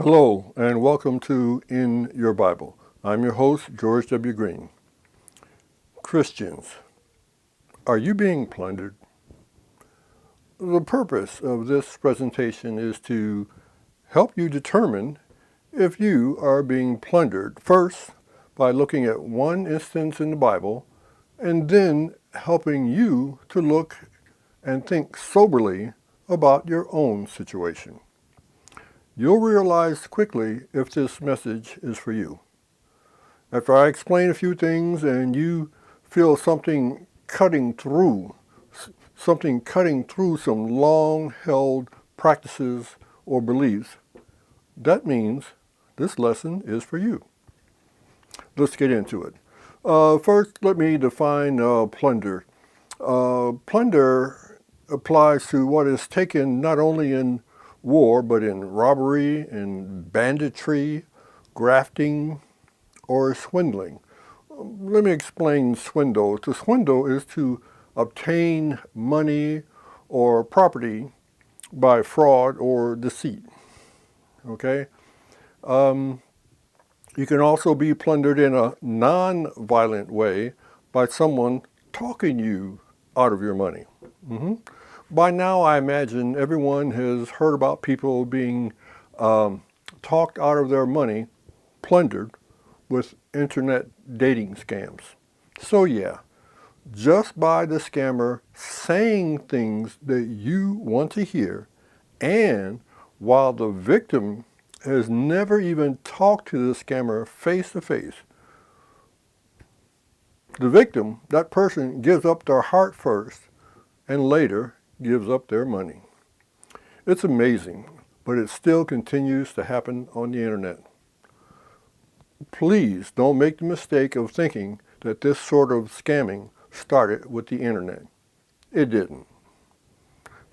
Hello, and welcome to In Your Bible. I'm your host, George W. Green. Christians, are you being plundered? The purpose of this presentation is to help you determine if you are being plundered, first by looking at one instance in the Bible, and then helping you to look and think soberly about your own situation. You'll realize quickly if this message is for you. After I explain a few things and you feel something cutting through some long-held practices or beliefs, that means this lesson is for you. Let's get into it. First, let me define plunder. Plunder applies to what is taken not only in war, but in robbery, in banditry, grafting, or swindling. Let me explain swindle. To swindle is to obtain money or property by fraud or deceit. Okay? You can also be plundered in a non-violent way by someone talking you out of your money. By now, I imagine everyone has heard about people being talked out of their money, plundered, with internet dating scams. So yeah, just by the scammer saying things that you want to hear, and while the victim has never even talked to the scammer face to face, the victim, that person, gives up their heart first and later gives up their money. It's amazing, but it still continues to happen on the internet. Please don't make the mistake of thinking that this sort of scamming started with the internet. It didn't.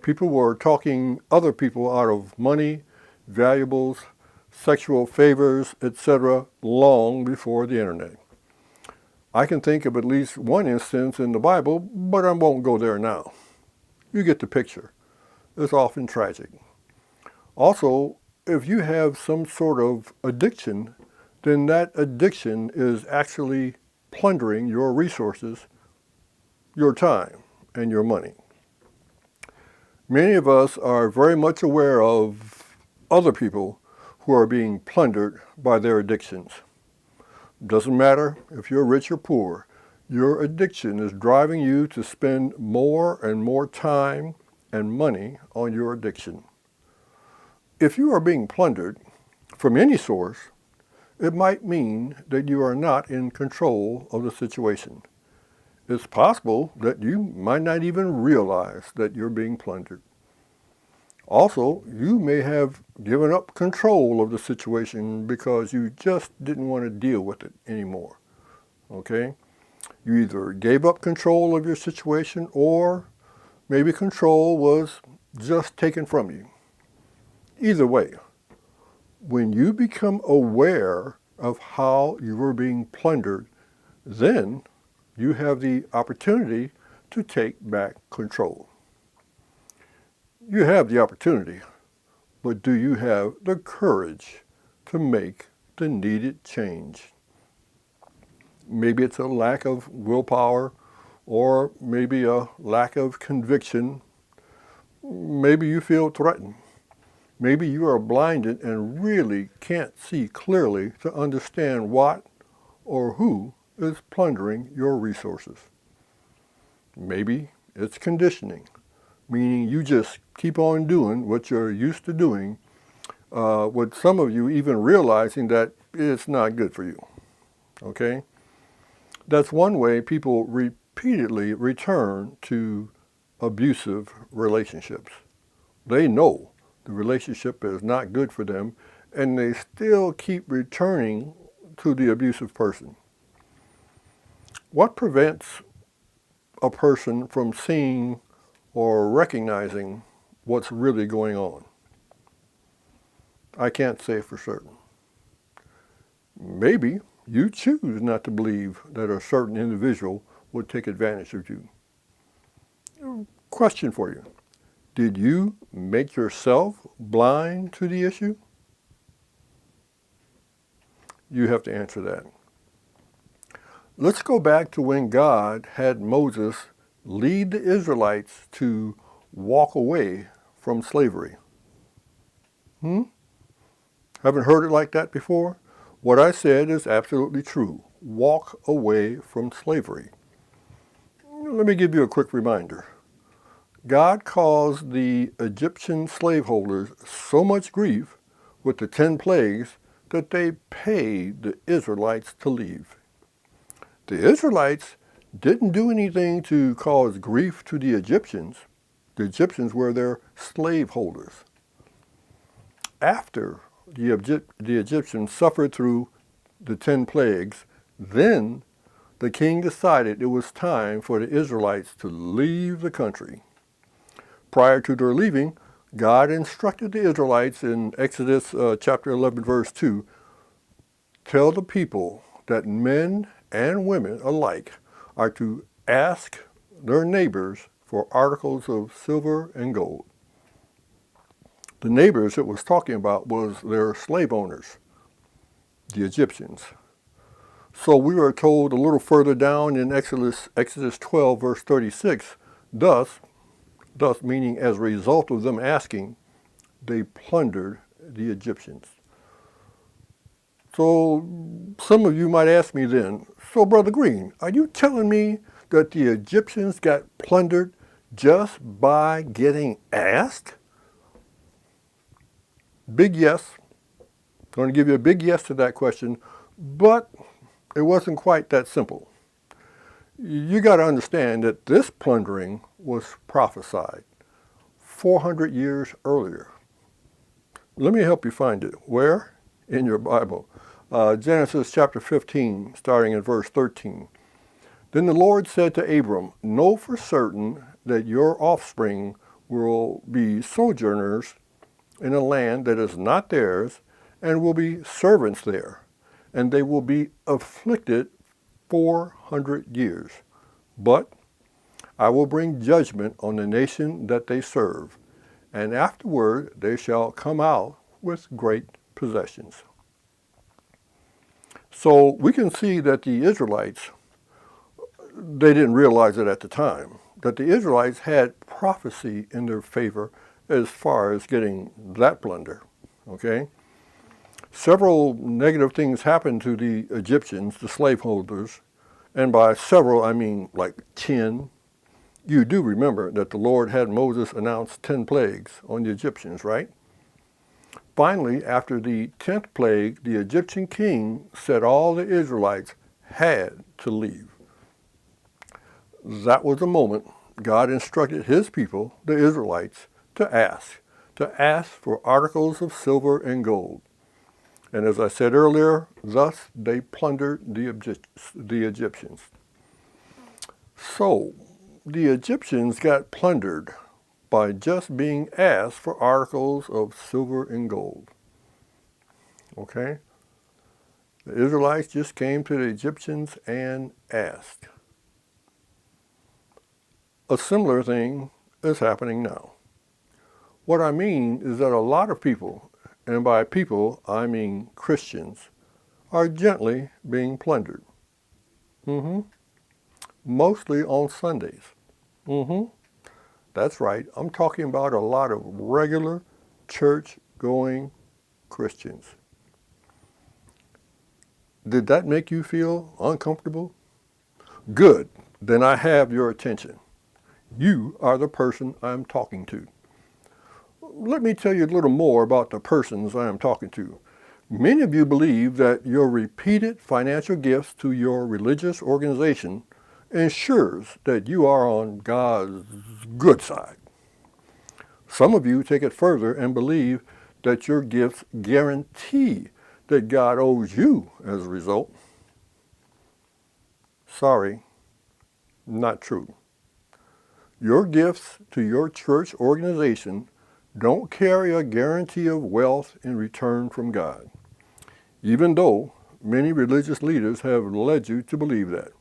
People were talking other people out of money, valuables, sexual favors, etc. long before the internet. I can think of at least one instance in the Bible, but I won't go there now. You get the picture. It's often tragic. Also, if you have some sort of addiction, then that addiction is actually plundering your resources, your time, and your money. Many of us are very much aware of other people who are being plundered by their addictions. Doesn't matter if you're rich or poor, your addiction is driving you to spend more and more time and money on your addiction. If you are being plundered from any source, it might mean that you are not in control of the situation. It's possible that you might not even realize that you're being plundered. Also, you may have given up control of the situation because you just didn't want to deal with it anymore. Okay? You either gave up control of your situation or maybe control was just taken from you. Either way, when you become aware of how you are being plundered, then you have the opportunity to take back control. You have the opportunity, but do you have the courage to make the needed change? Maybe it's a lack of willpower, or maybe a lack of conviction. Maybe you feel threatened. Maybe you are blinded and really can't see clearly to understand what or who is plundering your resources. Maybe it's conditioning, meaning you just keep on doing what you're used to doing, with some of you even realizing that it's not good for you. Okay? That's one way people repeatedly return to abusive relationships. They know the relationship is not good for them, and they still keep returning to the abusive person. What prevents a person from seeing or recognizing what's really going on? I can't say for certain. Maybe you choose not to believe that a certain individual would take advantage of you. Question for you. Did you make yourself blind to the issue? You have to answer that. Let's go back to when God had Moses lead the Israelites to walk away from slavery. Haven't heard it like that before? What I said is absolutely true. Walk away from slavery. Let me give you a quick reminder. God caused the Egyptian slaveholders so much grief with the 10 plagues that they paid the Israelites to leave. The Israelites didn't do anything to cause grief to the Egyptians. The Egyptians were their slaveholders. After the Egyptians suffered through the 10 plagues, then the king decided it was time for the Israelites to leave the country. Prior to their leaving, God instructed the Israelites in Exodus chapter 11, verse 2, tell the people that men and women alike are to ask their neighbors for articles of silver and gold. The neighbors it was talking about was their slave owners, the Egyptians. So we are told a little further down in Exodus 12, verse 36, thus meaning as a result of them asking, they plundered the Egyptians. So some of you might ask me then, so Brother Green, are you telling me that the Egyptians got plundered just by getting asked? Big yes. I'm going to give you a big yes to that question, but it wasn't quite that simple. You got to understand that this plundering was prophesied 400 years earlier. Let me help you find it. Where? In your Bible. Genesis chapter 15, starting in verse 13. Then the Lord said to Abram, know for certain that your offspring will be sojourners in a land that is not theirs, and will be servants there, and they will be afflicted 400 years. But I will bring judgment on the nation that they serve, and afterward they shall come out with great possessions. So we can see that the Israelites, they didn't realize it at the time, that the Israelites had prophecy in their favor as far as getting that plunder, okay? Several negative things happened to the Egyptians, the slaveholders, and by several I mean like 10. You do remember that the Lord had Moses announce 10 plagues on the Egyptians, right? Finally, after the 10th plague, the Egyptian king said all the Israelites had to leave. That was the moment God instructed his people, the Israelites, to ask for articles of silver and gold. And as I said earlier, thus they plundered the Egyptians. So, the Egyptians got plundered by just being asked for articles of silver and gold. Okay? The Israelites just came to the Egyptians and asked. A similar thing is happening now. What I mean is that a lot of people, and by people I mean Christians, are gently being plundered. Mostly on Sundays. That's right. I'm talking about a lot of regular church-going Christians. Did that make you feel uncomfortable? Good. Then I have your attention. You are the person I'm talking to. Let me tell you a little more about the persons I am talking to. Many of you believe that your repeated financial gifts to your religious organization ensures that you are on God's good side. Some of you take it further and believe that your gifts guarantee that God owes you as a result. Sorry, not true. Your gifts to your church organization don't carry a guarantee of wealth in return from God, even though many religious leaders have led you to believe that.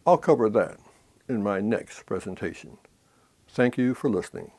I'll cover that in my next presentation. Thank you for listening.